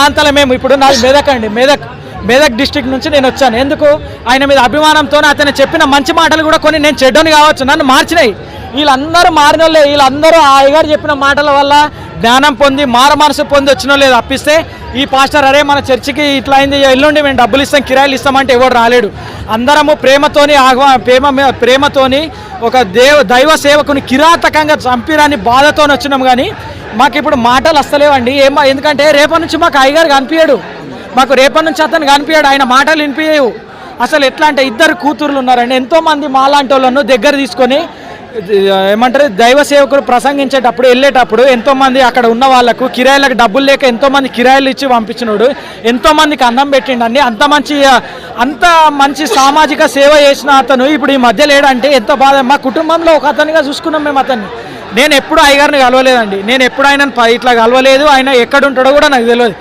అంతలో మేము ఇప్పుడు నాది మెదక్ అండి, మెదక్ డిస్టిక్ నుంచి నేను వచ్చాను. ఎందుకు ఆయన మీద అభిమానంతో అతను చెప్పిన మంచి మాటలు కూడా కొన్ని నేను చెడ్డని కావచ్చు, నన్ను మార్చినాయి. వీళ్ళందరూ మారిన వాళ్ళే, వీళ్ళందరూ ఆ అయ్యగారు చెప్పిన మాటల వల్ల జ్ఞానం పొంది మార మనసు పొంది వచ్చిన లేదు. అప్పిస్తే ఈ పాస్టర్ అరే మన చర్చికి ఇట్లా అయింది, ఎల్లుండి మేము డబ్బులు ఇస్తాం, కిరాయిలు ఇస్తామంటే ఎవరు రాలేడు. అందరము ప్రేమతోని ఒక దైవ సేవకుని కిరాతకంగా చంపిరాని బాధతో వచ్చినాం. కానీ మాకు ఇప్పుడు మాటలు వస్తలేవండి. ఎందుకంటే రేపటి నుంచి మాకు అయ్యగారు కనిపించాడు, మాకు రేపటి నుంచి అతను కనిపించాడు, ఆయన మాటలు వినిపించవు. అసలు ఎట్లా అంటే 2 కూతుర్లు ఉన్నారండి. ఎంతోమంది మాలాంటి వాళ్ళను దగ్గర తీసుకొని ఏమంటారు దైవ సేవకులు ప్రసంగించేటప్పుడు వెళ్ళేటప్పుడు ఎంతోమంది అక్కడ ఉన్న వాళ్ళకు కిరాయిలకు డబ్బులు లేక ఎంతోమంది కిరాయిలు ఇచ్చి పంపించినోడు, ఎంతోమందికి అన్నం పెట్టిండండి. అంత మంచి సామాజిక సేవ చేసిన అతను ఇప్పుడు ఈ మధ్య లేడంటే ఎంత బాధ. మా కుటుంబంలో ఒక అతనిగా చూసుకున్నాం మేము అతన్ని. నేను ఎప్పుడు అయ్యగారిని కలవలేదండి, నేను ఎప్పుడు ఆయన ఇట్లా కలవలేదు. ఆయన ఎక్కడ ఉంటాడో కూడా నాకు తెలియదు.